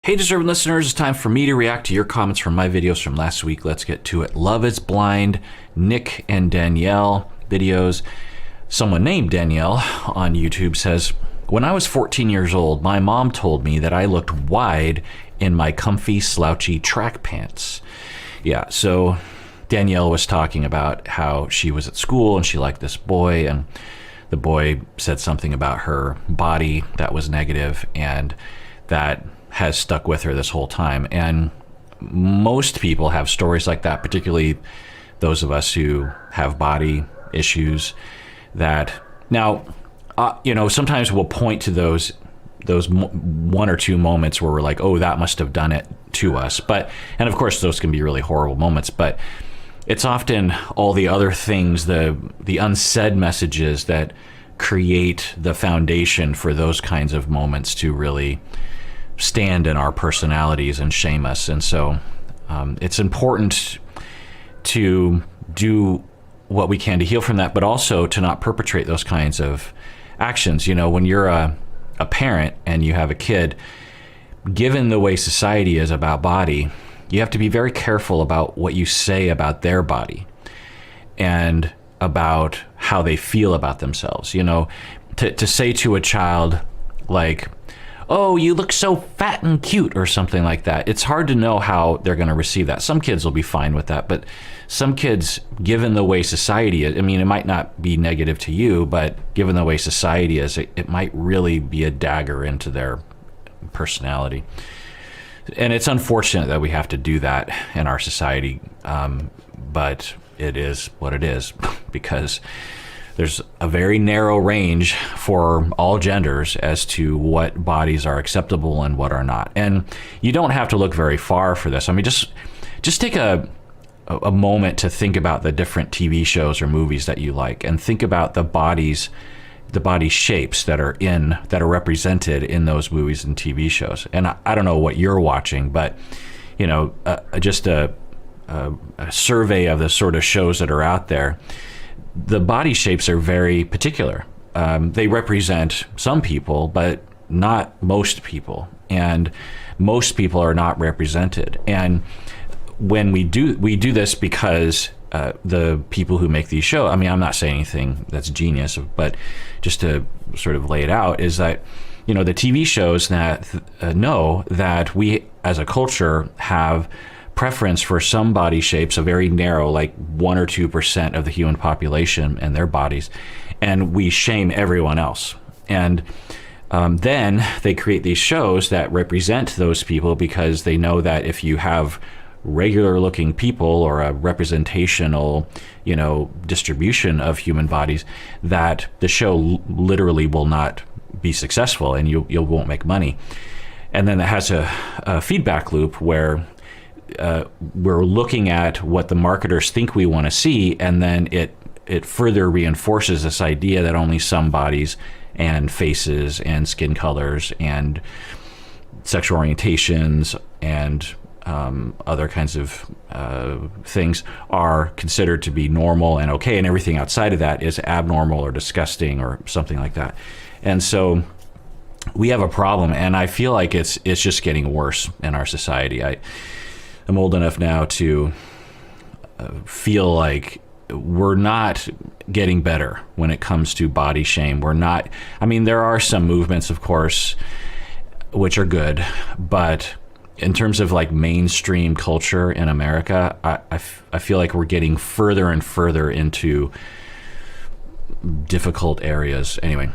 Hey, deserving listeners, it's time for me to react to your comments from my videos from last week. Let's get to it. Love is Blind, Nick and Danielle videos. Someone named Danielle on YouTube says, when I was 14 years old, my mom told me that I looked wide in my comfy, slouchy track pants. Yeah, so Danielle was talking about how she was at school and she liked this boy, and the boy said something about her body that was negative, and that has stuck with her this whole time. And most people have stories like that, particularly those of us who have body issues that now, sometimes we'll point to those one or two moments where we're like, oh, that must have done it to us. And of course those can be really horrible moments, but it's often all the other things, the unsaid messages that create the foundation for those kinds of moments to really stand in our personalities and shame us. And so it's important to do what we can to heal from that, but also to not perpetrate those kinds of actions. You know, when you're a parent and you have a kid, given the way society is about body, you have to be very careful about what you say about their body and about how they feel about themselves. You know, to say to a child like, oh, you look so fat and cute, or something like that. It's hard to know how they're going to receive that. Some kids will be fine with that, but some kids, given the way society is, I mean, it might not be negative to you, but given the way society is, it might really be a dagger into their personality. And it's unfortunate that we have to do that in our society, but it is what it is, because there's a very narrow range for all genders as to what bodies are acceptable and what are not. And you don't have to look very far for this. I mean, just take a moment to think about the different TV shows or movies that you like, and think about the body shapes that are represented in those movies and TV shows. And I don't know what you're watching, but you know, just a survey of the sort of shows that are out there. The body shapes are very particular. They represent some people, but not most people. And most people are not represented. And when we do this because the people who make these shows, I mean, I'm not saying anything that's genius, but just to sort of lay it out, is that, you know, the TV shows that know that we as a culture have preference for some body shapes, a very narrow, like 1 or 2% of the human population and their bodies, and we shame everyone else. And then they create these shows that represent those people, because they know that if you have regular looking people or a representational, you know, distribution of human bodies, that the show literally will not be successful and you won't make money. And then it has a feedback loop where we're looking at what the marketers think we want to see, and then it further reinforces this idea that only some bodies and faces and skin colors and sexual orientations and other kinds of things are considered to be normal and okay, and everything outside of that is abnormal or disgusting or something like that. And so we have a problem, and I feel like it's just getting worse in our society. I'm old enough now to feel like we're not getting better when it comes to body shame. We're not, I mean, there are some movements, of course, which are good, but in terms of like mainstream culture in America, I feel like we're getting further and further into difficult areas. Anyway,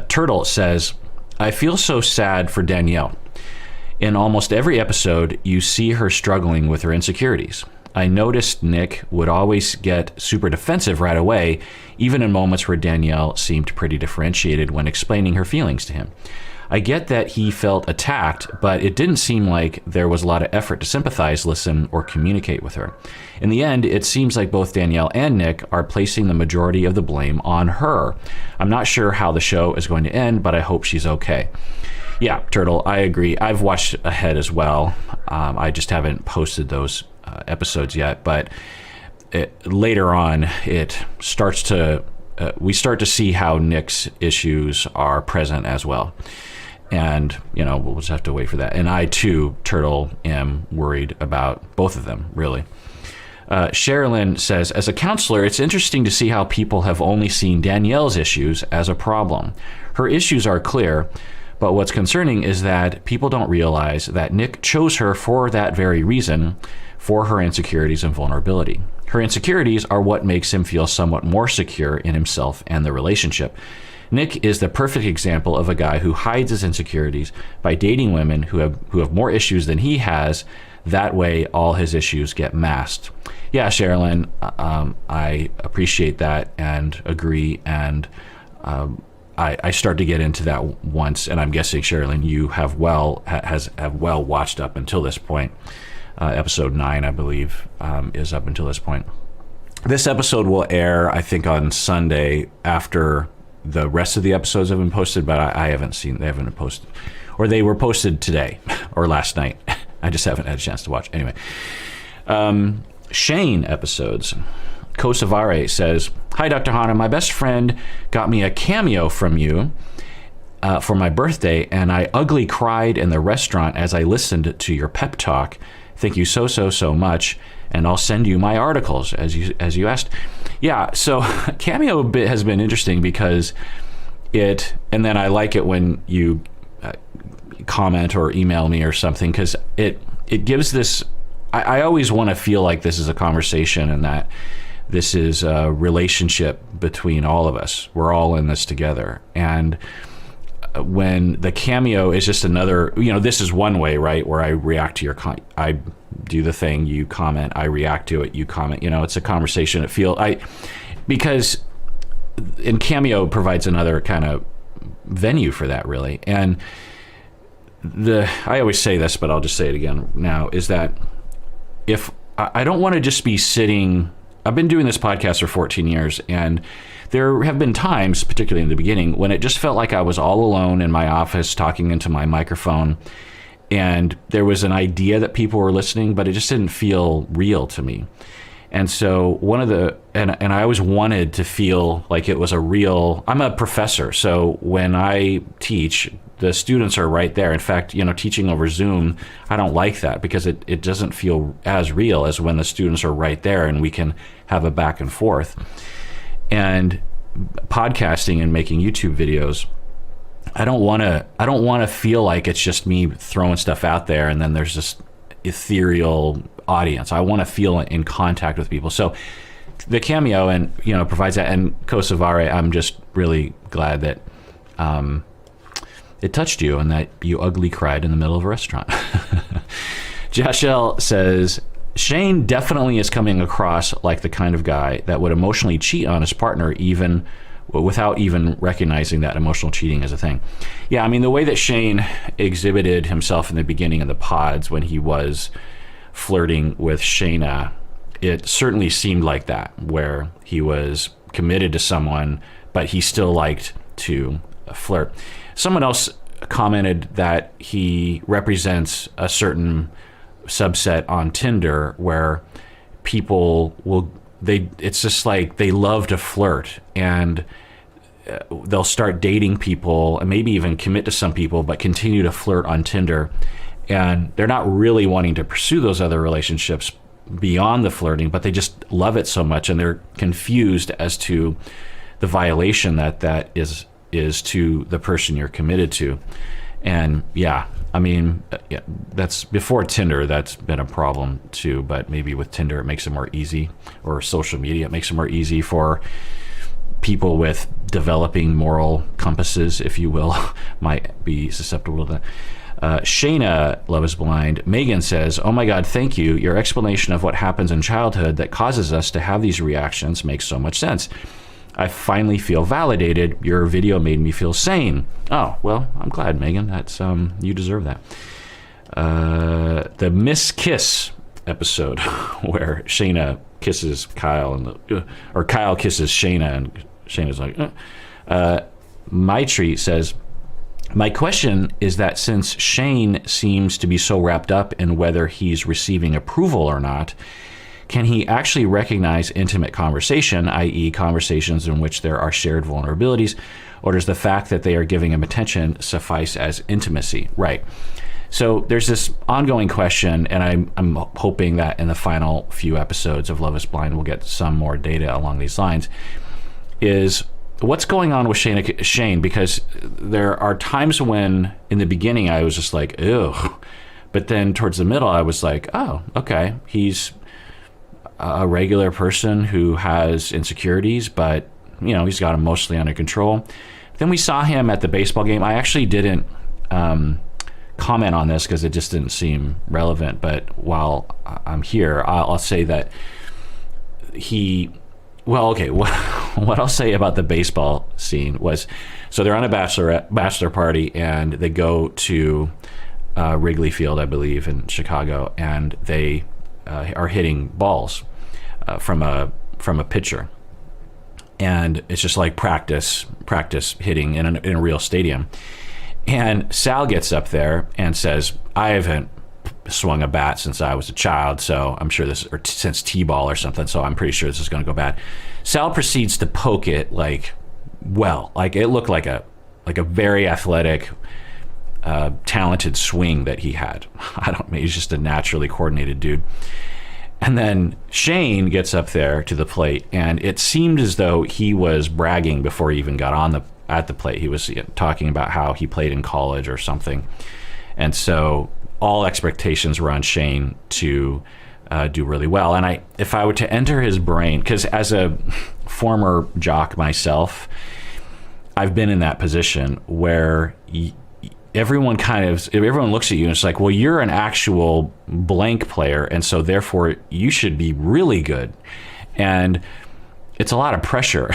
Turtle says, I feel so sad for Danielle. In almost every episode, you see her struggling with her insecurities. I noticed Nick would always get super defensive right away, even in moments where Danielle seemed pretty differentiated when explaining her feelings to him. I get that he felt attacked, but it didn't seem like there was a lot of effort to sympathize, listen, or communicate with her. In the end, it seems like both Danielle and Nick are placing the majority of the blame on her. I'm not sure how the show is going to end, but I hope she's okay. Yeah, Turtle, I agree. I've watched ahead as well. I just haven't posted those episodes yet, but later on, it starts to we start to see how Nick's issues are present as well. And, we'll just have to wait for that. And I, too, Turtle, am worried about both of them, really. Sherilyn says, as a counselor, it's interesting to see how people have only seen Danielle's issues as a problem. Her issues are clear, but what's concerning is that people don't realize that Nick chose her for that very reason, for her insecurities and vulnerability. Her insecurities are what makes him feel somewhat more secure in himself and the relationship. Nick is the perfect example of a guy who hides his insecurities by dating women who have more issues than he has. That way, all his issues get masked. Yeah, Sherilyn, I appreciate that and agree. And I started to get into that once, and I'm guessing, Sherilyn, you have well watched up until this point. Episode 9, I believe, is up until this point. This episode will air, I think, on Sunday after the rest of the episodes have been posted, but I haven't seen, they haven't been posted. Or they were posted today or last night. I just haven't had a chance to watch. Anyway. Shane episodes. Kosavare says, hi, Dr. Hana. My best friend got me a cameo from you for my birthday, and I ugly cried in the restaurant as I listened to your pep talk. Thank you so much, and I'll send you my articles as you asked. Yeah, so cameo bit has been interesting because and then I like it when you comment or email me or something, because it gives this, I always want to feel like this is a conversation and that this is a relationship between all of us. We're all in this together. And when the cameo is just another, this is one way, right, where I react to your I do the thing, you comment, I react to it, you comment. It's a conversation. Because cameo provides another kind of venue for that, really. And I always say this, but I'll just say it again now, is that if I don't want to just be sitting, I've been doing this podcast for 14 years, and there have been times, particularly in the beginning, when it just felt like I was all alone in my office talking into my microphone, and there was an idea that people were listening, but it just didn't feel real to me. And so and I always wanted to feel like it was I'm a professor, so when I teach, the students are right there. In fact, teaching over Zoom, I don't like that because it doesn't feel as real as when the students are right there and we can have a back and forth. And podcasting and making YouTube videos, I don't want to feel like it's just me throwing stuff out there and then there's this ethereal audience. I want to feel in contact with people. So the cameo provides that. And Kosavare, I'm just really glad that it touched you and that you ugly cried in the middle of a restaurant. Jashel says, Shane definitely is coming across like the kind of guy that would emotionally cheat on his partner even without even recognizing that emotional cheating is a thing. Yeah, I mean, the way that Shane exhibited himself in the beginning of the pods when he was flirting with Shayna, it certainly seemed like that, where he was committed to someone, but he still liked to flirt. Someone else commented that he represents a certain subset on Tinder where people it's just like they love to flirt and they'll start dating people and maybe even commit to some people, but continue to flirt on Tinder. And they're not really wanting to pursue those other relationships beyond the flirting, but they just love it so much and they're confused as to the violation that is to the person you're committed to. And yeah, I mean, that's before Tinder, that's been a problem too, but maybe with Tinder it makes it more easy, or social media, it makes it more easy for people with developing moral compasses, if you will, might be susceptible to that. Shayna, Love is Blind. Megan says, oh my God, thank you. Your explanation of what happens in childhood that causes us to have these reactions makes so much sense. I finally feel validated. Your video made me feel sane. Oh, well, I'm glad, Megan. That's you deserve that. The Miss Kiss episode where Shayna kisses Kyle or Kyle kisses Shayna and Shayna's like, Maitri says, my question is that since Shane seems to be so wrapped up in whether he's receiving approval or not, Can he actually recognize intimate conversation, i.e. conversations in which there are shared vulnerabilities, or does the fact that they are giving him attention suffice as intimacy? Right. So there's this ongoing question, and I'm hoping that in the final few episodes of Love is Blind we'll get some more data along these lines, is what's going on with Shane, because there are times when in the beginning I was just like, ew. But then towards the middle I was like, oh, okay, he's a regular person who has insecurities, but he's got them mostly under control. Then we saw him at the baseball game. I actually didn't comment on this because it just didn't seem relevant, but while I'm here, I'll say that what I'll say about the baseball scene was, so they're on a bachelor party, and they go to Wrigley Field, I believe, in Chicago, and they are hitting balls from a pitcher, and it's just like practice hitting in a real stadium. And Sal gets up there and says, I haven't swung a bat since I was a child, so I'm sure or since T-ball or something, so I'm pretty sure this is going to go bad. Sal proceeds to poke it like it looked like a very athletic, talented swing that he had. He's just a naturally coordinated dude. And then Shane gets up there to the plate, and it seemed as though he was bragging before he even got at the plate. He was talking about how he played in college or something. And so all expectations were on Shane to do really well. And if I were to enter his brain, because as a former jock myself, I've been in that position where everyone looks at you and it's like, well, you're an actual blank player, and so therefore you should be really good. And it's a lot of pressure.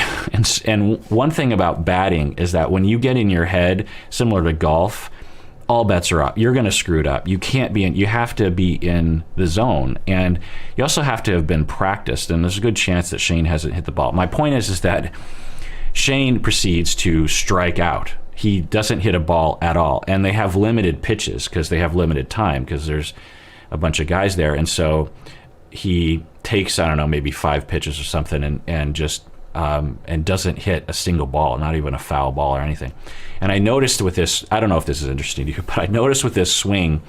And one thing about batting is that when you get in your head, similar to golf, all bets are up. You're going to screw it up. You have to be in the zone. And you also have to have been practiced. And there's a good chance that Shane hasn't hit the ball. My point is that Shane proceeds to strike out. He doesn't hit a ball at all. And they have limited pitches because they have limited time because there's a bunch of guys there. And so he takes, I don't know, maybe 5 pitches or something and just and doesn't hit a single ball, not even a foul ball or anything. And I noticed with this, I don't know if this is interesting to you, but I noticed with this swing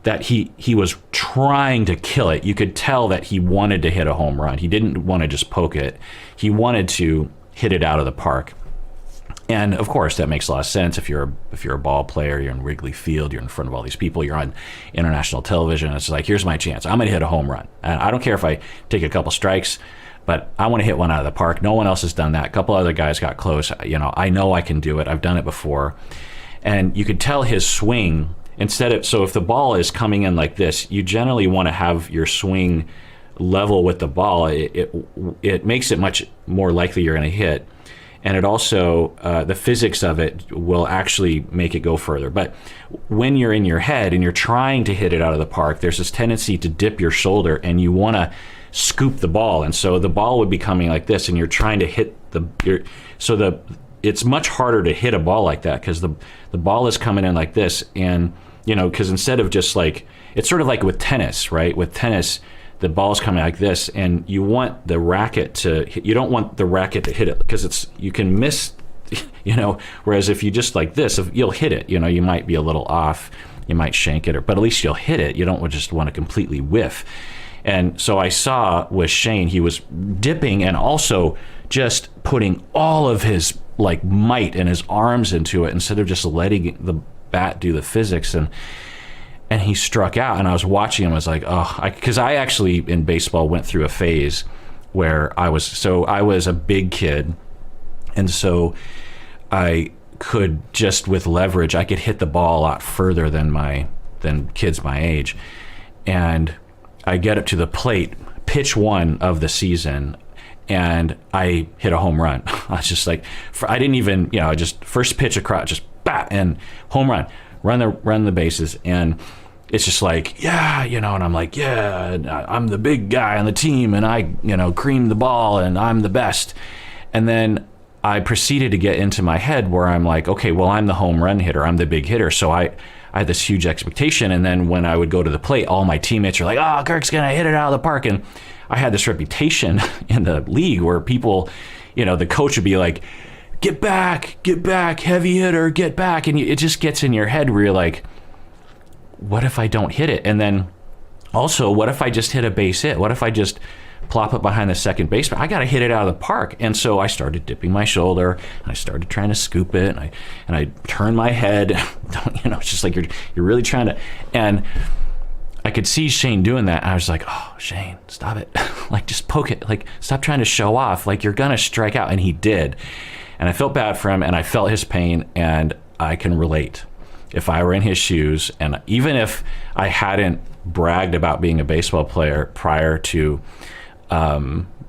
that he was trying to kill it. You could tell that he wanted to hit a home run. He didn't want to just poke it. He wanted to hit it out of the park. And of course, that makes a lot of sense. If you're a ball player, you're in Wrigley Field, you're in front of all these people, you're on international television. It's like, here's my chance. I'm going to hit a home run. And I don't care if I take a couple strikes, but I want to hit one out of the park. No one else has done that. A couple other guys got close. I know I can do it. I've done it before. And you could tell his swing, so if the ball is coming in like this, you generally want to have your swing level with the ball. It makes it much more likely you're going to hit. And it also, the physics of it will actually make it go further. But when you're in your head and you're trying to hit it out of the park, there's this tendency to dip your shoulder and you want to scoop the ball. And so the ball would be coming like this and you're trying to hit it's much harder to hit a ball like that because the ball is coming in like this. And, because instead of just like, it's sort of like with tennis, right? With tennis, the ball's coming like this, and you want the racket to hit, you don't want the racket to hit it because you can miss, whereas if you just like this, you'll hit it, you might be a little off, you might shank it, but at least you'll hit it. You don't just want to completely whiff. And so I saw with Shane, he was dipping and also just putting all of his might and his arms into it instead of just letting the bat do the physics. And he struck out, and I was watching him. I was like, because I actually in baseball went through a phase where I was a big kid, and so I could just with leverage I could hit the ball a lot further than kids my age. And I get up to the plate, pitch 1 of the season, and I hit a home run. I was just like, I didn't even just first pitch across, just bat and home run. Run the bases, and it's just like, yeah, and I'm like, yeah, I'm the big guy on the team, and I, cream the ball, and I'm the best. And then I proceeded to get into my head where I'm like, okay, well, I'm the home run hitter, I'm the big hitter, so I had this huge expectation. And then when I would go to the plate, all my teammates are like, Kirk's gonna hit it out of the park, and I had this reputation in the league where people, the coach would be like, get back, heavy hitter, get back. And it just gets in your head where you're like, what if I don't hit it? And then also, what if I just hit a base hit? What if I just plop it behind the second baseman? I got to hit it out of the park. And so I started dipping my shoulder, and I started trying to scoop it, and I turned my head. It's just like you're really trying to. And I could see Shane doing that. And I was like, oh, Shane, stop it. Like, just poke it. Like, stop trying to show off. Like, you're going to strike out. And he did. And I felt bad for him, and I felt his pain, and I can relate. If I were in his shoes, and even if I hadn't bragged about being a baseball player prior to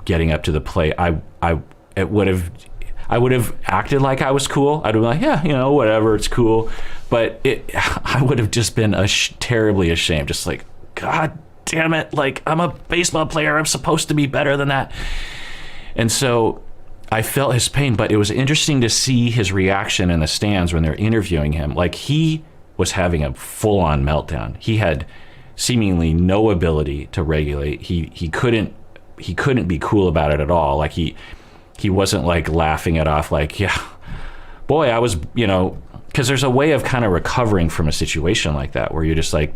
getting up to the plate, I would have acted like I was cool. I'd be like, yeah, whatever, it's cool. But I would have just been terribly ashamed, just like, God damn it, like, I'm a baseball player, I'm supposed to be better than that. And so I felt his pain, but it was interesting to see his reaction in the stands when they're interviewing him. Like, he was having a full-on meltdown. He had seemingly no ability to regulate. He couldn't be cool about it at all. Like, he wasn't like laughing it off, like, yeah, boy, I was, because there's a way of kind of recovering from a situation like that where you're just like,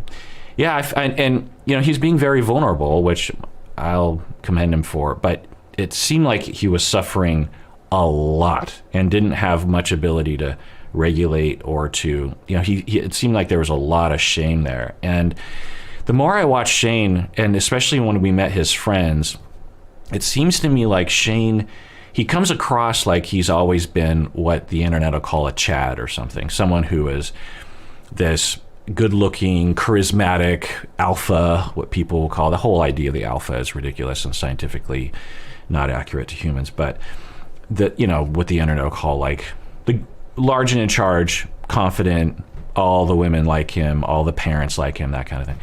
yeah, and he's being very vulnerable, which I'll commend him for, but it seemed like he was suffering a lot and didn't have much ability to regulate or to, it seemed like there was a lot of shame there. And the more I watched Shane, and especially when we met his friends, it seems to me like Shane, he comes across like he's always been what the internet will call a Chad or something, someone who is this good-looking, charismatic alpha, what people will call, the whole idea of the alpha is ridiculous and scientifically not accurate to humans, but what the internet will call like the large and in charge, confident, all the women like him, all the parents like him, that kind of thing.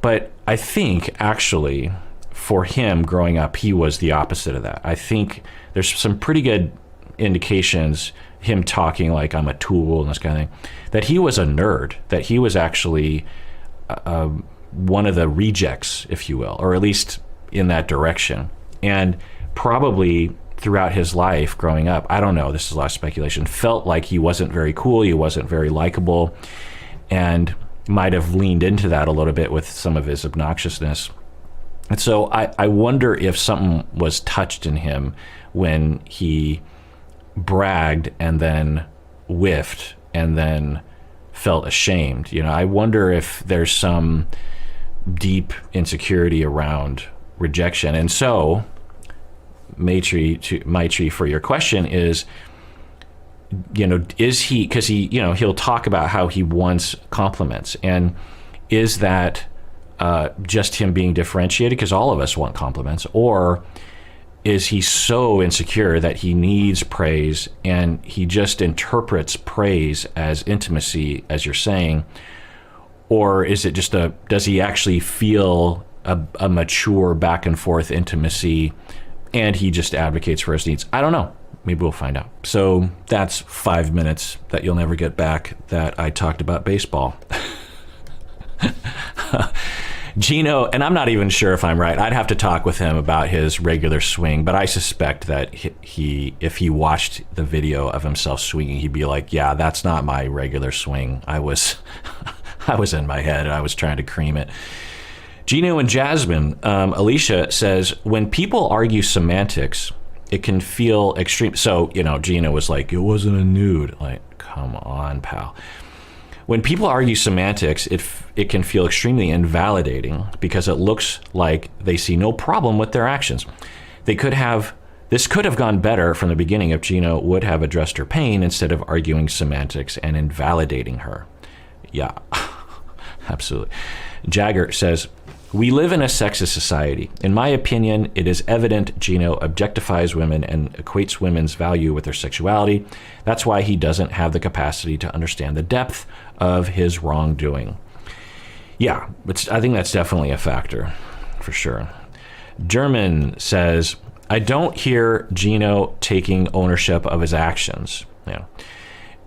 But I think actually for him growing up, he was the opposite of that. I think there's some pretty good indications, him talking like I'm a tool and this kind of thing, that he was a nerd, that he was actually one of the rejects, if you will, or at least in that direction. And probably throughout his life growing up, I don't know, this is a lot of speculation, felt like he wasn't very cool, he wasn't very likable, and might have leaned into that a little bit with some of his obnoxiousness. And so I wonder if something was touched in him when he bragged and then whiffed and then felt ashamed. I wonder if there's some deep insecurity around rejection. And so Maitri, for your question is, is he, because he'll talk about how he wants compliments, and is that just him being differentiated, because all of us want compliments, or is he so insecure that he needs praise and he just interprets praise as intimacy, as you're saying, or is it just does he actually feel a mature back and forth intimacy and he just advocates for his needs? I don't know. Maybe we'll find out. So that's 5 minutes that you'll never get back that I talked about baseball. Gino, and I'm not even sure if I'm right. I'd have to talk with him about his regular swing, but I suspect that if he watched the video of himself swinging, he'd be like, yeah, that's not my regular swing. I was in my head. I was trying to cream it. Gino and Jasmine, Alicia says, when people argue semantics, it can feel extreme. So, Gino was like, it wasn't a nude. Like, come on, pal. When people argue semantics, it can feel extremely invalidating because it looks like they see no problem with their actions. This could have gone better from the beginning if Gino would have addressed her pain instead of arguing semantics and invalidating her. Yeah, absolutely. Jagger says, we live in a sexist society. In my opinion, it is evident Gino objectifies women and equates women's value with their sexuality. That's why he doesn't have the capacity to understand the depth of his wrongdoing. Yeah, I think that's definitely a factor, for sure. German says, I don't hear Gino taking ownership of his actions.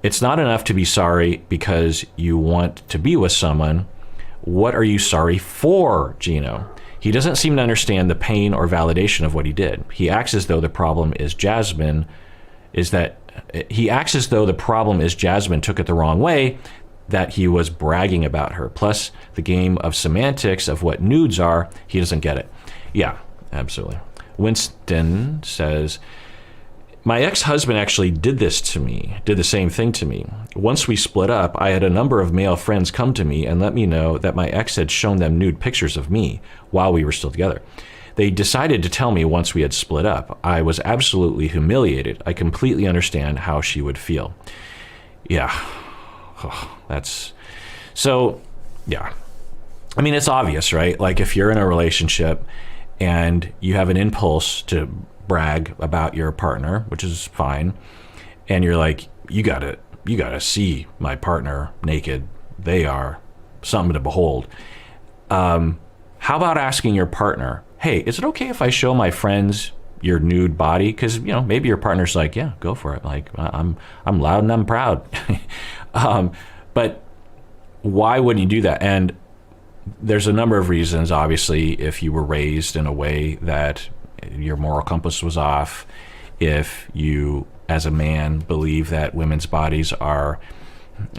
It's not enough to be sorry because you want to be with someone. What are you sorry for, Gino? He doesn't seem to understand the pain or validation of what he did. He acts as though the problem is Jasmine took it the wrong way, that he was bragging about her. Plus, the game of semantics of what nudes are, he doesn't get it. Yeah, absolutely. Winston says, my ex-husband actually did the same thing to me. Once we split up, I had a number of male friends come to me and let me know that my ex had shown them nude pictures of me while we were still together. They decided to tell me once we had split up. I was absolutely humiliated. I completely understand how she would feel. Yeah. Oh, yeah. I mean, it's obvious, right? Like if you're in a relationship and you have an impulse to brag about your partner, which is fine, and you're like, you gotta see my partner naked. They are something to behold. How about asking your partner, hey, is it okay if I show my friends your nude body? Because maybe your partner's like, yeah, go for it. Like I'm loud and I'm proud. But why wouldn't you do that? And there's a number of reasons. Obviously, if you were raised in a way that your moral compass was off, if you as a man believe that women's bodies are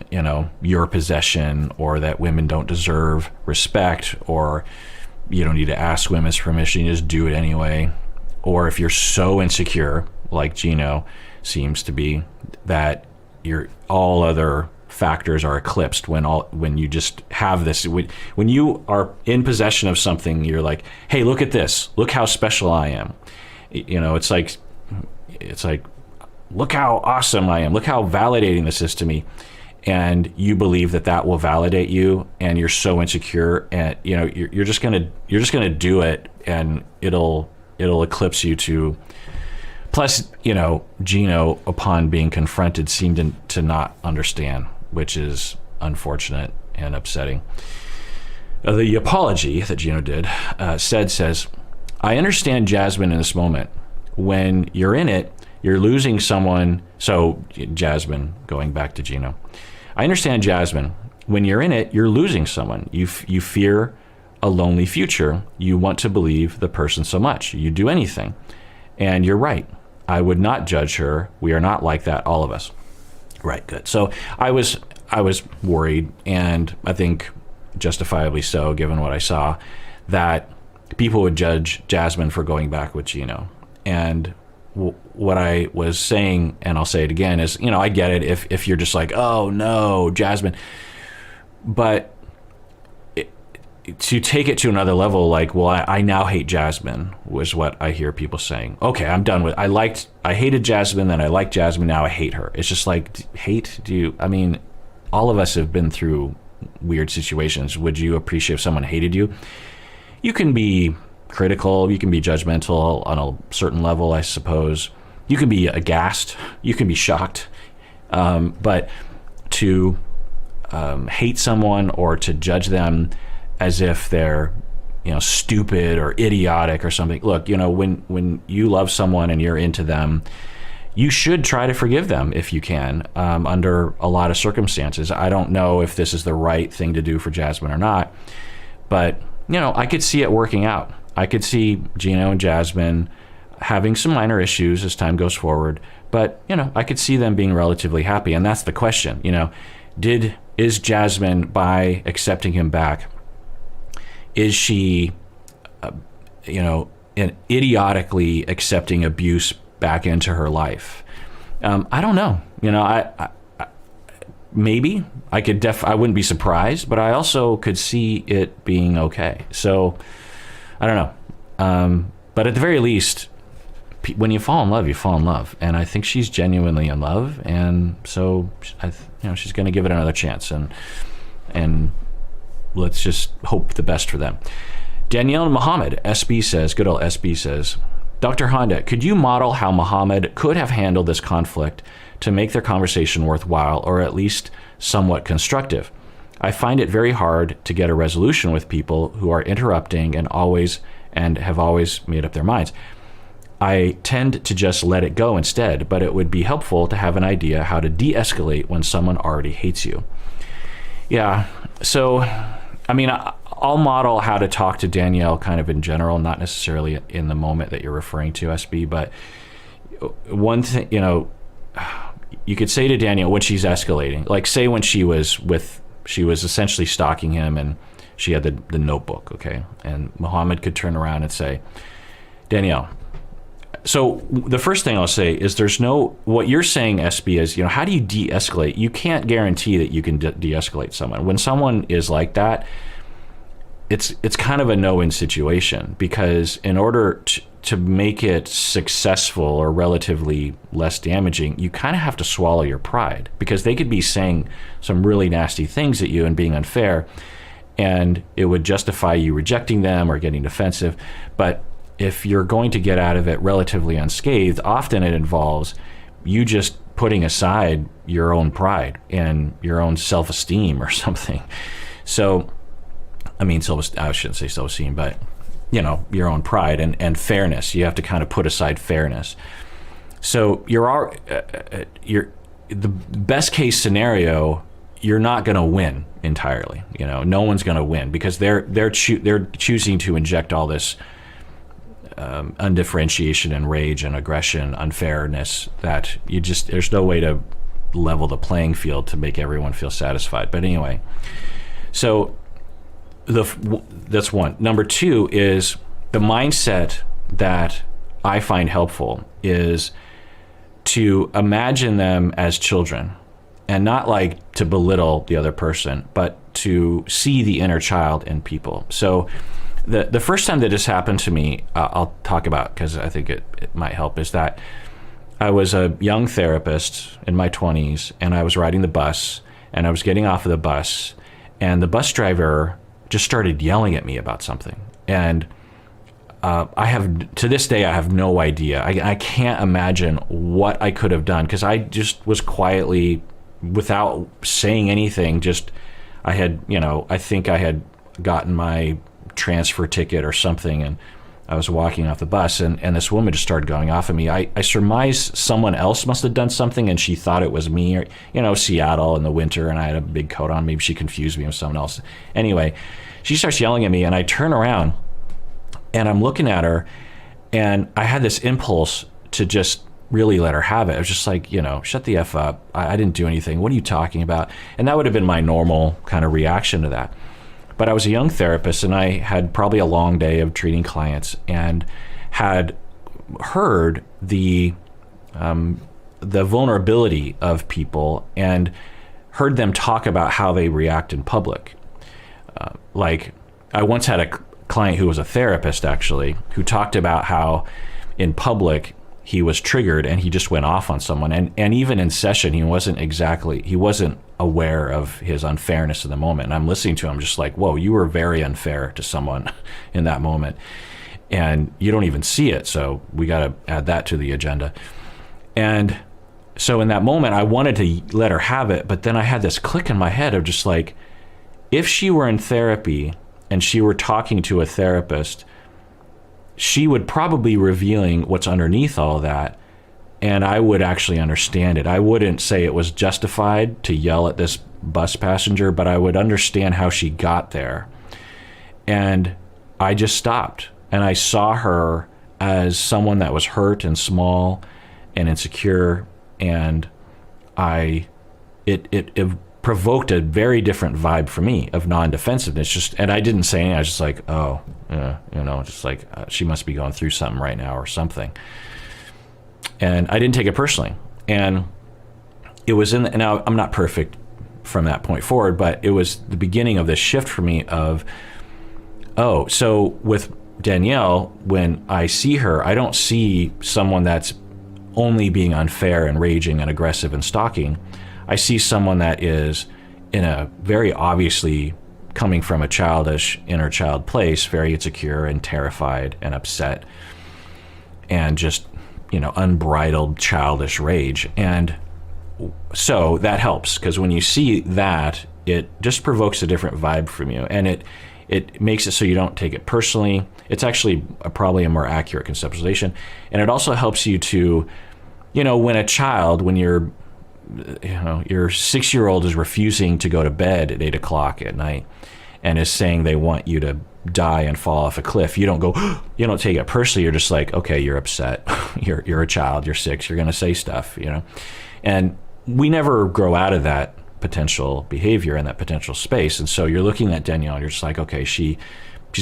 your possession, or that women don't deserve respect, or you don't need to ask women's permission, you just do it anyway, or if you're so insecure like Gino seems to be, that all other factors are eclipsed when you just have this. When you are in possession of something, you're like, hey, look at this, look how special I am. It's like look how awesome I am, look how validating this is to me. And you believe that will validate you, and you're so insecure, and you're just gonna do it, and it'll eclipse you to. Plus, Gino, upon being confronted, seemed to not understand, which is unfortunate and upsetting. The apology that Gino did says, I understand Jasmine in this moment. When you're in it, you're losing someone. So Jasmine, going back to Gino, I understand Jasmine. When you're in it, you're losing someone. You fear a lonely future. You want to believe the person so much. You do anything. And you're right. I would not judge her. We are not like that, all of us. Right, good. So I was worried, and I think justifiably so, given what I saw, that people would judge Jasmine for going back with Gino. And what I was saying, and I'll say it again, is, I get it if you're just like, oh no, Jasmine. But to take it to another level, like, well, I now hate Jasmine, was what I hear people saying. Okay, I'm done with it. I hated Jasmine, then I liked Jasmine, now I hate her. It's just like, hate? All of us have been through weird situations. Would you appreciate if someone hated you? You can be critical, you can be judgmental on a certain level, I suppose. You can be aghast, you can be shocked. But to hate someone or to judge them as if they're, stupid or idiotic or something. Look, when you love someone and you're into them, you should try to forgive them if you can, under a lot of circumstances. I don't know if this is the right thing to do for Jasmine or not, but, I could see it working out. I could see Gino and Jasmine having some minor issues as time goes forward, but, I could see them being relatively happy. And that's the question, is Jasmine, by accepting him back, is she, idiotically accepting abuse back into her life? I don't know. I maybe I wouldn't be surprised, but I also could see it being okay. So I don't know. But at the very least, when you fall in love, you fall in love, and I think she's genuinely in love, and so she's going to give it another chance, and let's just hope the best for them. Danielle and Muhammad, SB says, good old SB says, Dr. Honda, could you model how Muhammad could have handled this conflict to make their conversation worthwhile, or at least somewhat constructive? I find it very hard to get a resolution with people who are interrupting and have always made up their minds. I tend to just let it go instead, but it would be helpful to have an idea how to de-escalate when someone already hates you. Yeah, so, I'll model how to talk to Danielle kind of in general, not necessarily in the moment that you're referring to, SB, but one thing, you know, you could say to Danielle when she's escalating, like say when she was essentially stalking him and she had the notebook, okay? And Muhammad could turn around and say, Danielle, so the first thing I'll say is what you're saying, SB, is, you know, how do you de-escalate? You can't guarantee that you can de-escalate someone. When someone is like that, it's kind of a no-win situation, because in order to make it successful or relatively less damaging, you kind of have to swallow your pride, because they could be saying some really nasty things at you and being unfair, and it would justify you rejecting them or getting defensive. But if you're going to get out of it relatively unscathed, often it involves you just putting aside your own pride and your own self-esteem or something. So, I mean, I shouldn't say self-esteem, but, you know, your own pride and fairness. You have to kind of put aside fairness. So the best case scenario, you're not going to win entirely. You know, no one's going to win, because they're choosing to inject all this undifferentiation and rage and aggression, unfairness, that there's no way to level the playing field to make everyone feel satisfied. But anyway, so that's one. Number two is the mindset that I find helpful is to imagine them as children, and not like to belittle the other person, but to see the inner child in people. So the first time that this happened to me, I'll talk about, because I think it might help, is that I was a young therapist in my 20s, and I was riding the bus, and I was getting off of the bus, and the bus driver just started yelling at me about something. And to this day, I have no idea. I can't imagine what I could have done, because I just was quietly, without saying anything, I think I had gotten my transfer ticket or something, and I was walking off the bus, and this woman just started going off at me. I surmise someone else must have done something, and she thought it was me, or, you know, Seattle in the winter, and I had a big coat on. Maybe she confused me with someone else. Anyway, she starts yelling at me, and I turn around, and I'm looking at her, and I had this impulse to just really let her have it. I was just like, you know, shut the F up. I didn't do anything. What are you talking about? And that would have been my normal kind of reaction to that. But I was a young therapist, and I had probably a long day of treating clients, and had heard the vulnerability of people, and heard them talk about how they react in public. Like, I once had a client who was a therapist, actually, who talked about how in public he was triggered and he just went off on someone. And even in session, he wasn't aware of his unfairness in the moment. And I'm listening to him just like, whoa, you were very unfair to someone in that moment. And you don't even see it. So we got to add that to the agenda. And so in that moment, I wanted to let her have it. But then I had this click in my head of just like, if she were in therapy and she were talking to a therapist, she would probably be revealing what's underneath all that, and I would actually understand it. I wouldn't say it was justified to yell at this bus passenger, but I would understand how she got there. And I just stopped, and I saw her as someone that was hurt and small and insecure, and it provoked a very different vibe for me of non-defensiveness. And I didn't say anything. I was just like, oh, yeah, you know, just like she must be going through something right now or something. And I didn't take it personally. And it was now I'm not perfect from that point forward, but it was the beginning of this shift for me of, oh, so with Danielle, when I see her, I don't see someone that's only being unfair and raging and aggressive and stalking. I see someone that is in a very obviously coming from a childish inner child place, very insecure and terrified and upset, and just, you know, unbridled childish rage. And so that helps, because when you see that, it just provokes a different vibe from you, and it makes it so you don't take it personally. It's actually probably a more accurate conceptualization. And it also helps you to, you know, when your 6-year-old is refusing to go to bed at 8 o'clock at night, and is saying they want you to die and fall off a cliff, you don't go, you don't take it personally. You're just like, okay, you're upset. You're a child. You're 6. You're going to say stuff, And we never grow out of that potential behavior and that potential space. And so you're looking at Danielle, and you're just like, okay, she's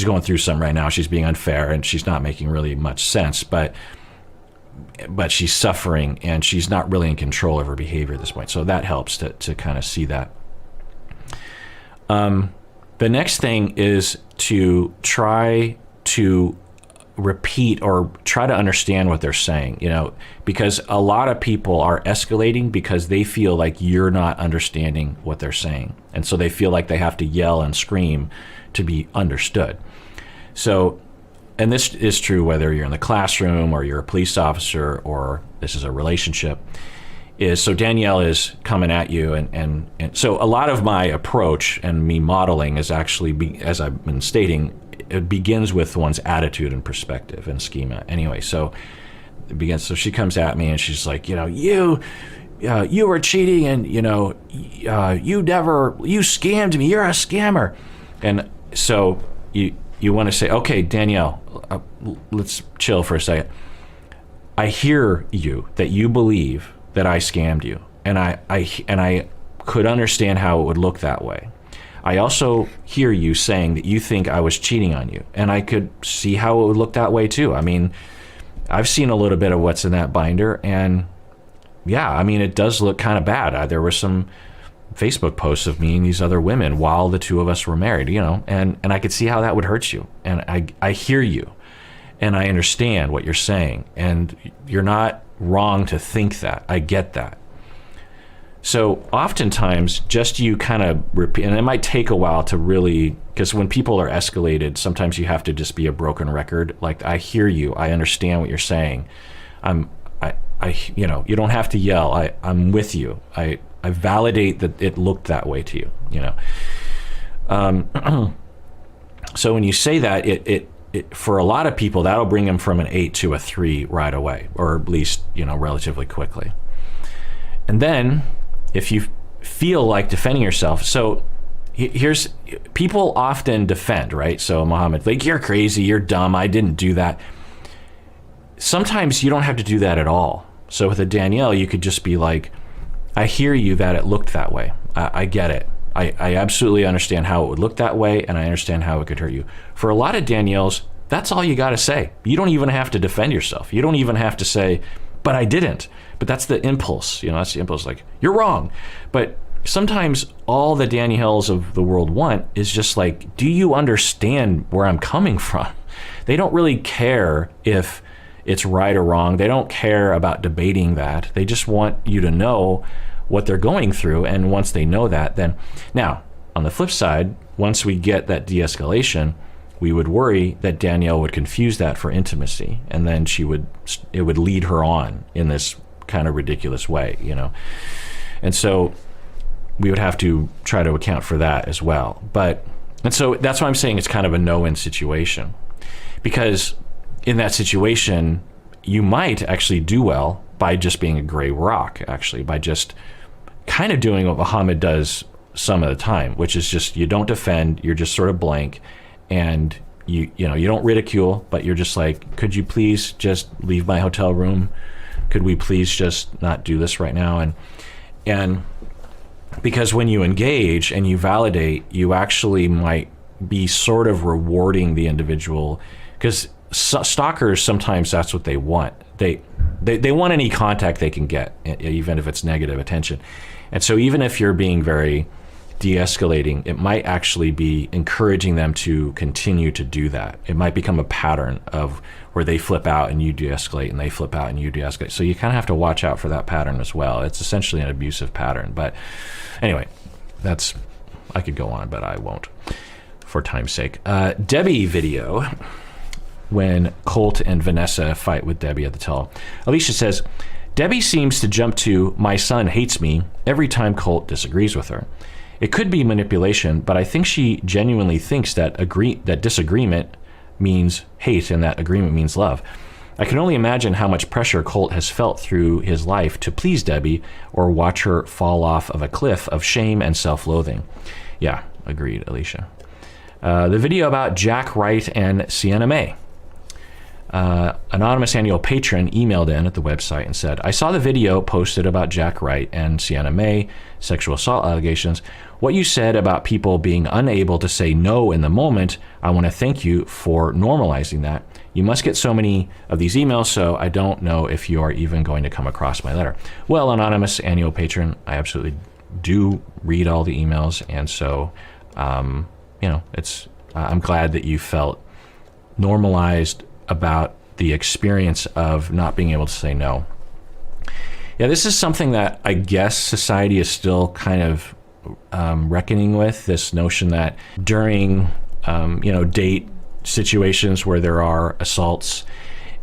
going through something right now. She's being unfair, and she's not making really much sense, but she's suffering, and she's not really in control of her behavior at this point. So that helps to kind of see that. The next thing is to try to repeat or try to understand what they're saying, because a lot of people are escalating because they feel like you're not understanding what they're saying. And so they feel like they have to yell and scream to be understood. So, and this is true whether you're in the classroom or you're a police officer or this is a relationship, so Danielle is coming at you, and so a lot of my approach and me modeling is actually, as I've been stating, it begins with one's attitude and perspective and schema. Anyway, so it begins. So she comes at me and she's like, you were cheating, and you scammed me. You're a scammer. And so you want to say, okay, Danielle, let's chill for a second. I hear you that you believe that I scammed you, and I could understand how it would look that way. I also hear you saying that you think I was cheating on you, and I could see how it would look that way too. I mean, I've seen a little bit of what's in that binder, and yeah, I mean, it does look kind of bad. There were some Facebook posts of me and these other women while the two of us were married, and I could see how that would hurt you, and I hear you, and I understand what you're saying, and you're not wrong to think that. I get that. So oftentimes, just you kind of repeat, and it might take a while to really, because when people are escalated, sometimes you have to just be a broken record. Like, I hear you, I understand what you're saying. You don't have to yell. I'm with you. I validate that it looked that way to you. So when you say that, it for a lot of people, that'll bring them from an 8 to a 3 right away, or at least, relatively quickly. And then if you feel like defending yourself, so here's, people often defend, right? So Muhammad, like, you're crazy, you're dumb, I didn't do that. Sometimes you don't have to do that at all. So with a Danielle, you could just be like, I hear you that it looked that way. I get it. I absolutely understand how it would look that way, and I understand how it could hurt you. For a lot of Danielles, that's all you got to say. You don't even have to defend yourself. You don't even have to say, but I didn't. But that's the impulse. That's the impulse, like, you're wrong. But sometimes all the Danielles of the world want is just like, do you understand where I'm coming from? They don't really care if it's right or wrong. They don't care about debating that. They just want you to know what they're going through, and once they know that, then now on the flip side, once we get that de-escalation, we would worry that Danielle would confuse that for intimacy, and then it would lead her on in this kind of ridiculous way, and so we would have to try to account for that as well. And so that's why I'm saying it's kind of a no-win situation, because in that situation you might actually do well by just being a gray rock, actually, by just kind of doing what Muhammad does some of the time, which is just, you don't defend, you're just sort of blank, and you don't ridicule, but you're just like, could you please just leave my hotel room? Could we please just not do this right now? And because when you engage and you validate, you actually might be sort of rewarding the individual, because stalkers, sometimes that's what they want. They want any contact they can get, even if it's negative attention. And so even if you're being very de-escalating, it might actually be encouraging them to continue to do that. It might become a pattern of where they flip out and you de-escalate, and they flip out and you de-escalate. So you kind of have to watch out for that pattern as well. It's essentially an abusive pattern. But anyway, I could go on, but I won't for time's sake. Debbie video, when Colt and Vanessa fight with Debbie at the tell. Alicia says, Debbie seems to jump to, my son hates me, every time Colt disagrees with her. It could be manipulation, but I think she genuinely thinks that disagreement means hate and that agreement means love. I can only imagine how much pressure Colt has felt through his life to please Debbie or watch her fall off of a cliff of shame and self-loathing. Yeah, agreed, Alicia. The video about Jack Wright and Sienna May. Anonymous annual patron emailed in at the website and said, I saw the video posted about Jack Wright and Sienna May sexual assault allegations. What you said about people being unable to say no in the moment, I want to thank you for normalizing that. You must get so many of these emails, so I don't know if you are even going to come across my letter. Well, anonymous annual patron, I absolutely do read all the emails, and so I'm glad that you felt normalized about the experience of not being able to say no. Yeah, this is something that I guess society is still kind of reckoning with, this notion that during date situations where there are assaults,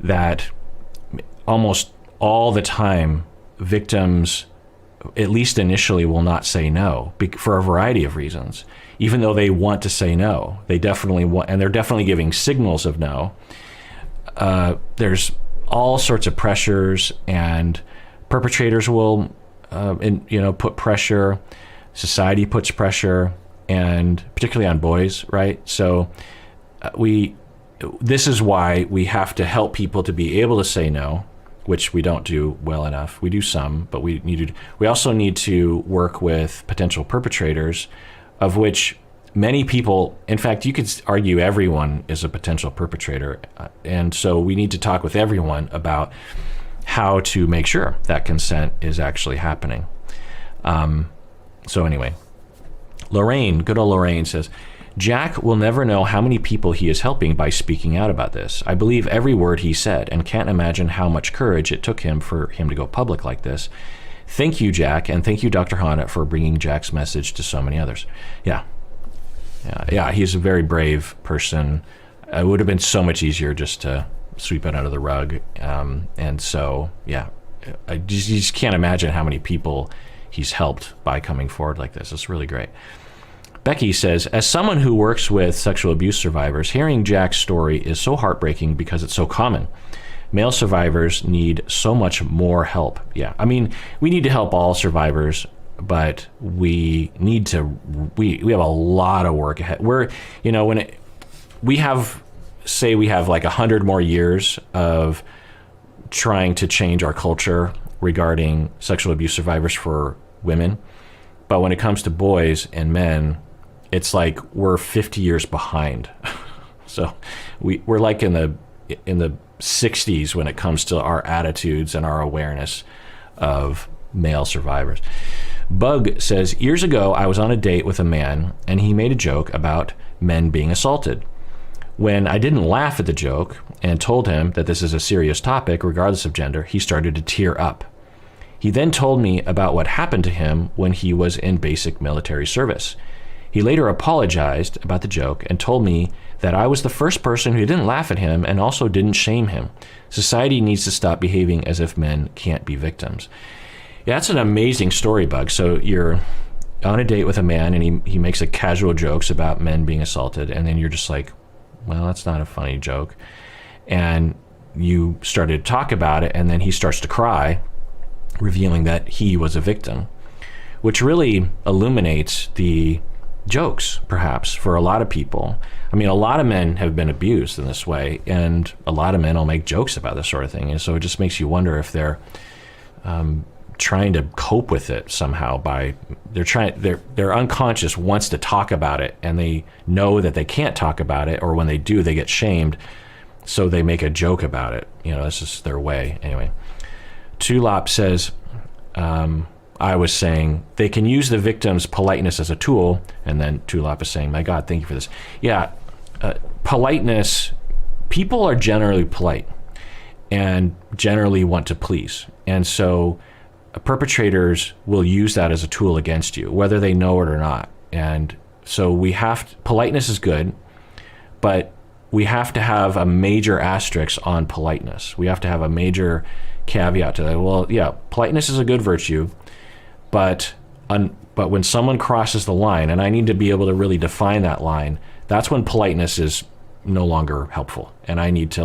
that almost all the time victims, at least initially, will not say no for a variety of reasons. Even though they want to say no, they definitely want, and they're definitely giving signals of no. There's all sorts of pressures, and perpetrators will, put pressure. Society puts pressure, and particularly on boys, right? So this is why we have to help people to be able to say no, which we don't do well enough. We do some, but we also need to work with potential perpetrators, of which many people, in fact, you could argue everyone is a potential perpetrator. And so we need to talk with everyone about how to make sure that consent is actually happening. So anyway, Lorraine, good old Lorraine says, Jack will never know how many people he is helping by speaking out about this. I believe every word he said and can't imagine how much courage it took him for him to go public like this. Thank you, Jack, and thank you, Dr. Hanna, for bringing Jack's message to so many others. Yeah, he's a very brave person. It would have been so much easier just to sweep it under the rug. And so, yeah, you just can't imagine how many people he's helped by coming forward like this. It's really great. Becky says, as someone who works with sexual abuse survivors, hearing Jack's story is so heartbreaking because it's so common. Male survivors need so much more help. Yeah, I mean, we need to help all survivors, but we have a lot of work ahead. We have like 100 more years of trying to change our culture regarding sexual abuse survivors for women. But when it comes to boys and men, it's like we're 50 years behind. So we're like in the 60s when it comes to our attitudes and our awareness of male survivors. Bug says, years ago, I was on a date with a man and he made a joke about men being assaulted. When I didn't laugh at the joke and told him that this is a serious topic, regardless of gender, he started to tear up. He then told me about what happened to him when he was in basic military service. He later apologized about the joke and told me that I was the first person who didn't laugh at him and also didn't shame him. Society needs to stop behaving as if men can't be victims. Yeah, that's an amazing story, Bug. So you're on a date with a man and he makes a casual jokes about men being assaulted, and then you're just like, well, that's not a funny joke. And you started to talk about it, and then he starts to cry, revealing that he was a victim, which really illuminates the jokes, perhaps, for a lot of people. I mean, a lot of men have been abused in this way, and a lot of men will make jokes about this sort of thing. And so it just makes you wonder if they're trying to cope with it somehow by their unconscious wants to talk about it, and they know that they can't talk about it, or when they do, they get shamed, so they make a joke about it. That's just their way. Anyway, Tulop says, I was saying they can use the victim's politeness as a tool, and then Tulop is saying, my God, thank you for this. Yeah, politeness, people are generally polite and generally want to please. And so perpetrators will use that as a tool against you, whether they know it or not. And so politeness is good, but we have to have a major asterisk on politeness. We have to have a major caveat to that. Well, yeah, politeness is a good virtue, but when someone crosses the line, and I need to be able to really define that line, that's when politeness is no longer helpful, and I need to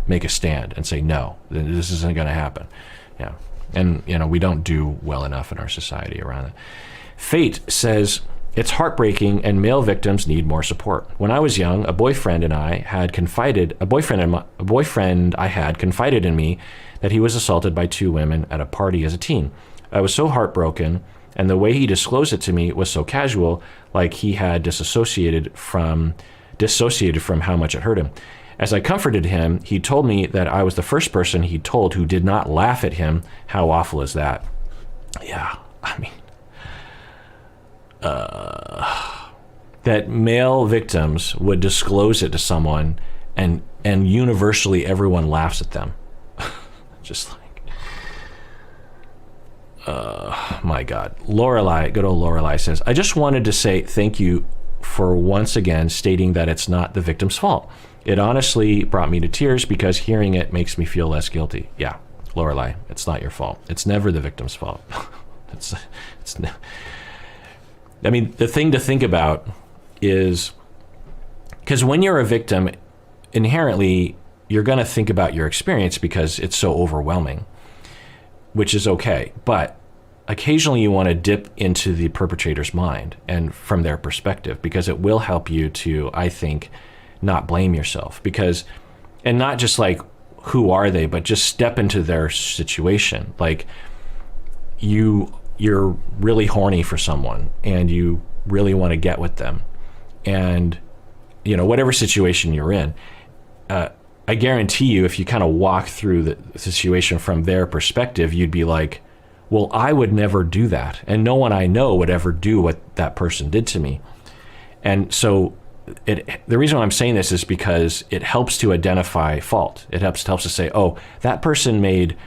make a stand and say, no, this isn't going to happen. Yeah, and we don't do well enough in our society around that. Fate says, It's heartbreaking, and male victims need more support. When I was young, a boyfriend I had confided in me that he was assaulted by 2 women at a party as a teen. I was so heartbroken, and the way he disclosed it to me was so casual, like he had dissociated from how much it hurt him. As I comforted him, he told me that I was the first person he told who did not laugh at him. How awful is that? Yeah, I mean, that male victims would disclose it to someone, and universally everyone laughs at them. Just like, my God. Lorelei, good old Lorelei says, I just wanted to say thank you for once again stating that it's not the victim's fault. It honestly brought me to tears because hearing it makes me feel less guilty. Yeah, Lorelei, it's not your fault. It's never the victim's fault. I mean, the thing to think about is, because when you're a victim, inherently, you're going to think about your experience because it's so overwhelming, which is okay. But occasionally you want to dip into the perpetrator's mind and from their perspective, because it will help you to, I think, not blame yourself. Because, and not just like, who are they, but just step into their situation. Like, you're really horny for someone and you really want to get with them, and whatever situation you're in, I guarantee you, if you kind of walk through the situation from their perspective, you'd be like, well, I would never do that, and no one I know would ever do what that person did to me. And so the reason why I'm saying this is because it helps to identify fault. It helps to say, oh, that person made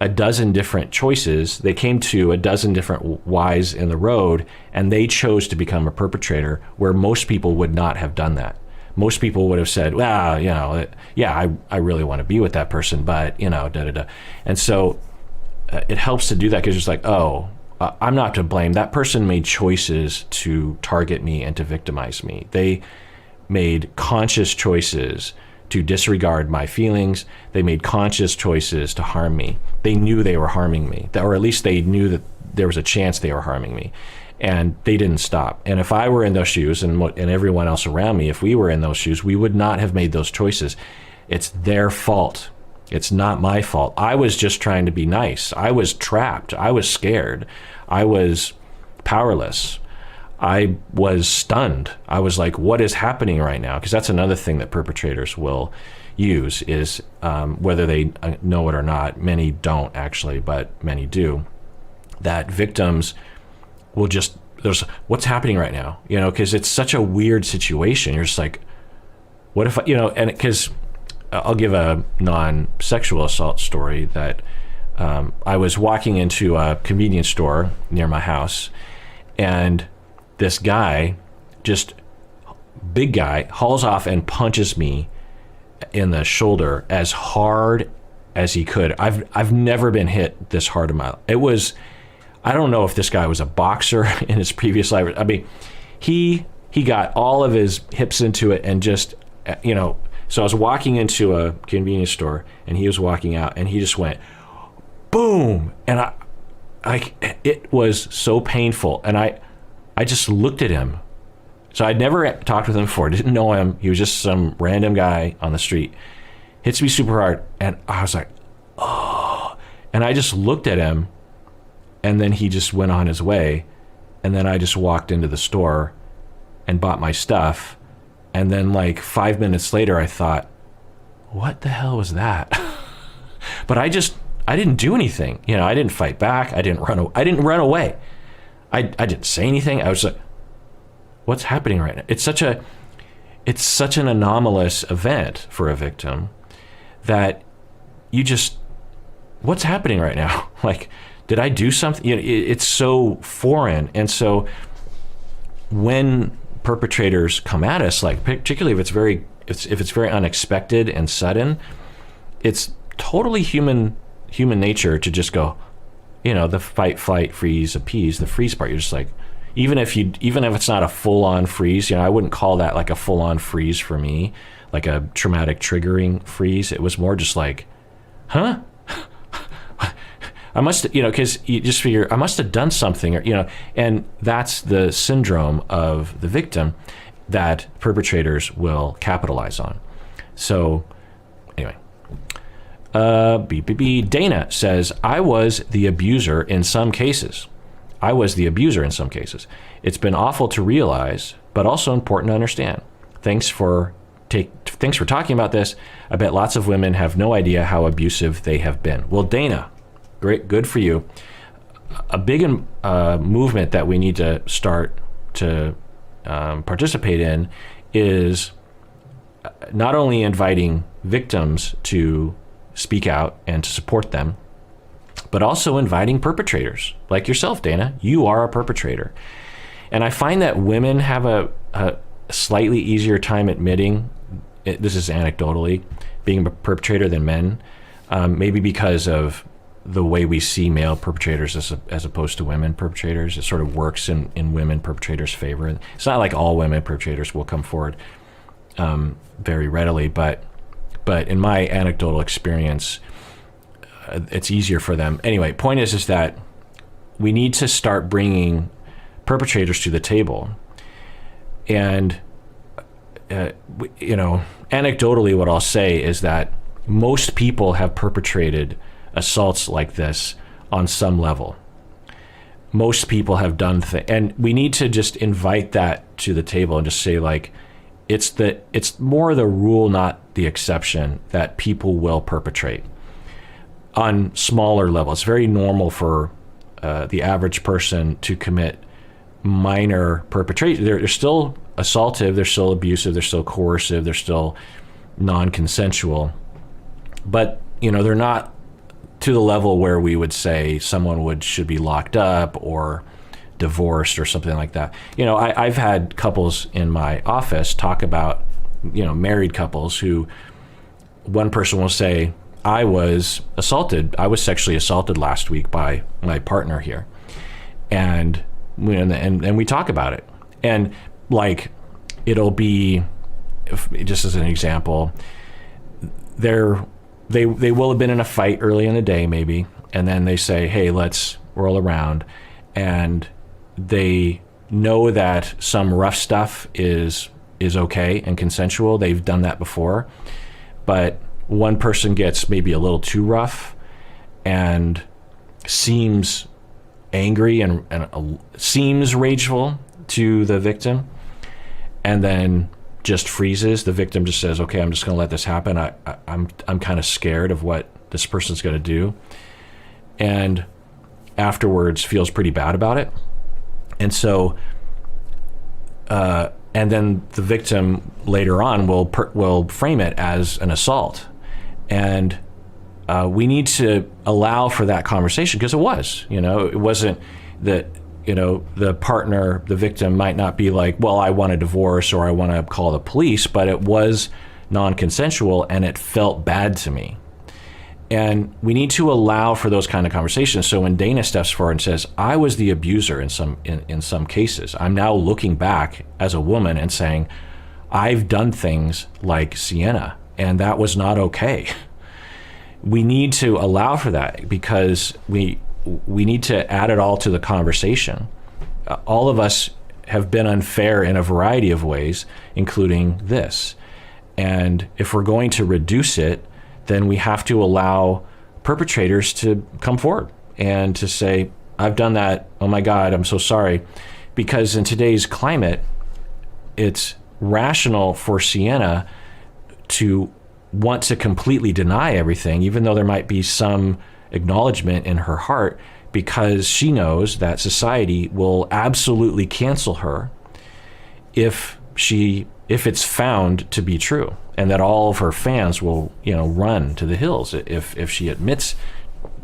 a dozen different choices. They came to a dozen different Ys in the road, and they chose to become a perpetrator, where most people would not have done that. Most people would have said, well, yeah, I really want to be with that person, but, da-da-da. And so it helps to do that, because it's like, oh, I'm not to blame. That person made choices to target me and to victimize me. They made conscious choices to disregard my feelings. They made conscious choices to harm me. They knew they were harming me, or at least they knew that there was a chance they were harming me, and they didn't stop. And if I were in those shoes, and everyone else around me, if we were in those shoes, we would not have made those choices. It's their fault. It's not my fault. I was just trying to be nice. I was trapped. I was scared. I was powerless. I was stunned. I was like, what is happening right now? Because that's another thing that perpetrators will use, is whether they know it or not. Many don't actually, but many do. That victims will just, there's, what's happening right now? Because it's such a weird situation. You're just like, what if, and because I'll give a non-sexual assault story that I was walking into a convenience store near my house, and this guy, just big guy, hauls off and punches me in the shoulder as hard as he could. I've never been hit this hard in my life. It was, I don't know if this guy was a boxer in his previous life. I mean, he got all of his hips into it, and just, so I was walking into a convenience store and he was walking out, and he just went boom, and it was so painful, and I just looked at him. So I'd never talked with him before, didn't know him. He was just some random guy on the street. Hits me super hard, and I was like, oh. And I just looked at him, and then he just went on his way. And then I just walked into the store and bought my stuff. And then like 5 minutes later, I thought, what the hell was that? But I didn't do anything. I didn't fight back. I didn't run away. I didn't say anything. I was like, what's happening right now? It's such an anomalous event for a victim that you just, what's happening right now? Like, did I do something? It's so foreign. And so when perpetrators come at us, like particularly if it's very unexpected and sudden, it's totally human nature to just go, the fight, flight, freeze, appease, the freeze part. You're just like, even if it's not a full-on freeze, I wouldn't call that like a full-on freeze for me, like a traumatic triggering freeze. It was more just like, huh? I must, because you just figure, I must have done something, or, and that's the syndrome of the victim that perpetrators will capitalize on. So anyway, Dana says, I was the abuser in some cases. It's been awful to realize, but also important to understand. Thanks for talking about this. I bet lots of women have no idea how abusive they have been. Well, Dana, great, good for you. A big movement that we need to start to participate in is not only inviting victims to speak out and to support them, but also inviting perpetrators like yourself, Dana. You are a perpetrator. And I find that women have a slightly easier time admitting, this is anecdotally, being a perpetrator than men, maybe because of the way we see male perpetrators as opposed to women perpetrators. It sort of works in women perpetrators' favor. It's not like all women perpetrators will come forward very readily, but in my anecdotal experience, it's easier for them. Anyway, point is that we need to start bringing perpetrators to the table. And, anecdotally, what I'll say is that most people have perpetrated assaults like this on some level. Most people have done and we need to just invite that to the table and just say, like, it's more the rule, not the exception, that people will perpetrate on smaller levels. It's very normal for the average person to commit minor perpetration. They're still assaultive, they're still abusive, they're still coercive, they're still non-consensual, but they're not to the level where we would say someone should be locked up or divorced or something like that. I've had couples in my office talk about, married couples who one person will say, I was sexually assaulted last week by my partner here. And we talk about it. And like, it'll be, just as an example, they will have been in a fight early in the day maybe, and then they say, hey, let's roll around, and they know that some rough stuff is okay and consensual. They've done that before, but one person gets maybe a little too rough and seems angry and seems rageful to the victim, and then just freezes. The victim just says, okay, I'm just going to let this happen. I'm kind of scared of what this person's going to do, and afterwards feels pretty bad about it. And so and then the victim later on will frame it as an assault, and we need to allow for that conversation, because it wasn't that the partner, the victim might not be like, well, I want a divorce or I want to call the police, but it was non-consensual and it felt bad to me. And we need to allow for those kind of conversations. So when Dana steps forward and says, I was the abuser in some cases, I'm now looking back as a woman and saying, I've done things like Sienna, and that was not okay. We need to allow for that, because we need to add it all to the conversation. All of us have been unfair in a variety of ways, including this. And if we're going to reduce it, then we have to allow perpetrators to come forward and to say, I've done that. Oh my God, I'm so sorry. Because in today's climate, it's rational for Sienna to want to completely deny everything, even though there might be some acknowledgement in her heart, because she knows that society will absolutely cancel her if it's found to be true, and that all of her fans will run to the hills if she admits,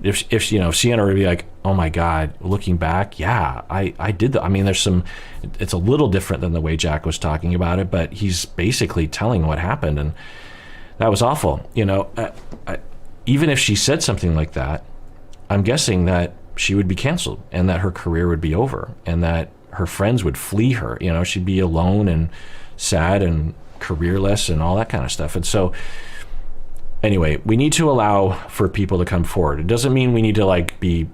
if Sienna would be like, oh my God, looking back, yeah, I did that. I mean, it's a little different than the way Jack was talking about it, but he's basically telling what happened, and that was awful. Even if she said something like that, I'm guessing that she would be canceled and that her career would be over and that her friends would flee her. She'd be alone and sad and careerless and all that kind of stuff. And so anyway, we need to allow for people to come forward. It doesn't mean we need to like be,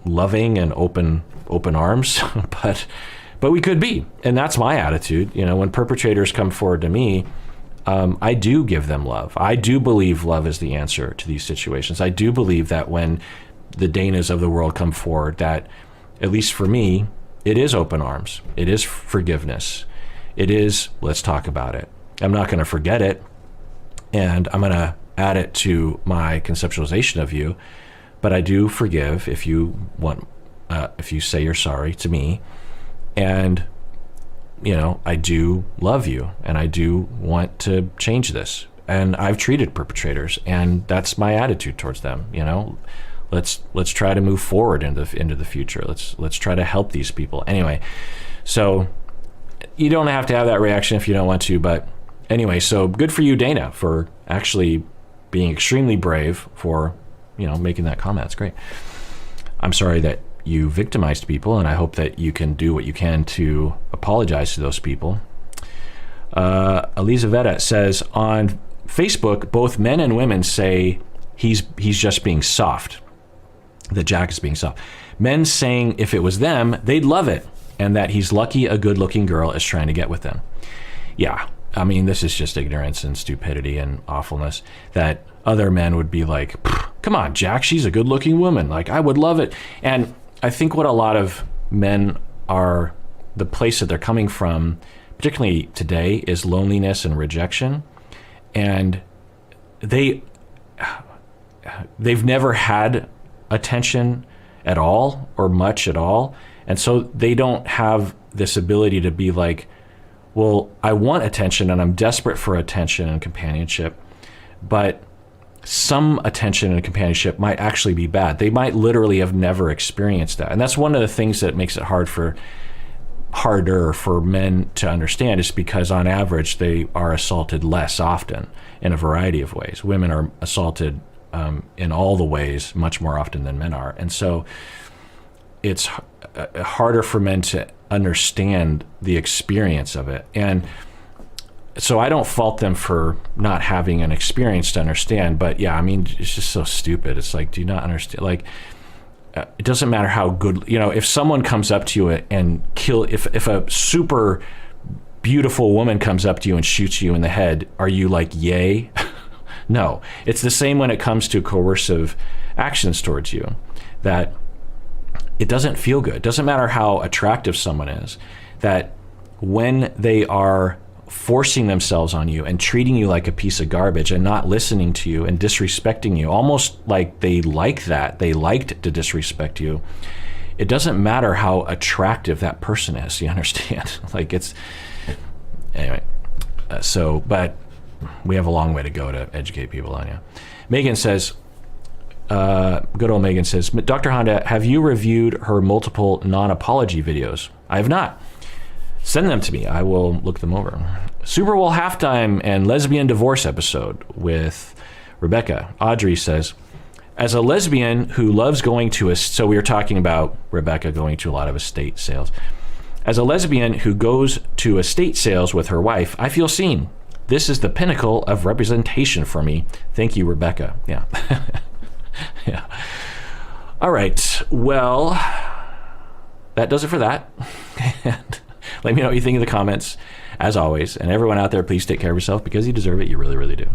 loving and open arms, but we could be. And that's my attitude. When perpetrators come forward to me, I do give them love. I do believe love is the answer to these situations. I do believe that when the Danas of the world come forward, that at least for me, it is open arms. It is forgiveness. It is, let's talk about it. I'm not going to forget it, and I'm going to add it to my conceptualization of you, but I do forgive if you want, if you say you're sorry to me, and I do love you, and I do want to change this. And I've treated perpetrators, and that's my attitude towards them. Let's try to move forward into the future. Let's try to help these people. Anyway, so you don't have to have that reaction if you don't want to, but anyway, so good for you, Dana, for actually being extremely brave for, making that comment. It's great. I'm sorry that you victimized people, and I hope that you can do what you can to apologize to those people. Elizaveta says, on Facebook, both men and women say he's just being soft, that Jack is being soft. Men saying if it was them, they'd love it, and that he's lucky a good-looking girl is trying to get with them. Yeah, I mean, this is just ignorance and stupidity and awfulness, that other men would be like, come on, Jack, she's a good-looking woman. Like, I would love it. And I think what a lot of men are, the place that they're coming from, particularly today, is loneliness and rejection. And they've never had attention at all or much at all. And so they don't have this ability to be like, well, I want attention and I'm desperate for attention and companionship, but some attention and companionship might actually be bad. They might literally have never experienced that. And that's one of the things that makes it harder for men to understand, is because on average they are assaulted less often in a variety of ways. Women are assaulted in all the ways much more often than men are. And so it's harder for men to understand the experience of it. And so I don't fault them for not having an experience to understand, but yeah, I mean, it's just so stupid. It's like, do you not understand? Like, it doesn't matter how good, if someone comes up to you and if a super beautiful woman comes up to you and shoots you in the head, are you like, yay? No. It's the same when it comes to coercive actions towards you, that it doesn't feel good. It doesn't matter how attractive someone is, that when they are forcing themselves on you and treating you like a piece of garbage and not listening to you and disrespecting you, almost like they like that, they liked to disrespect you, it doesn't matter how attractive that person is, you understand? Like, it's, anyway, but we have a long way to go to educate people on you. Megan says, good old Megan says, Dr. Honda, have you reviewed her multiple non-apology videos? I have not. Send them to me. I will look them over. Super Bowl halftime and lesbian divorce episode with Rebecca. Audrey says, as a lesbian who loves going to so we were talking about Rebecca going to a lot of estate sales. As a lesbian who goes to estate sales with her wife, I feel seen. This is the pinnacle of representation for me. Thank you, Rebecca. Yeah. Yeah. All right. Well, that does it for that. And let me know what you think in the comments, as always. And everyone out there, please take care of yourself, because you deserve it. You really, really do.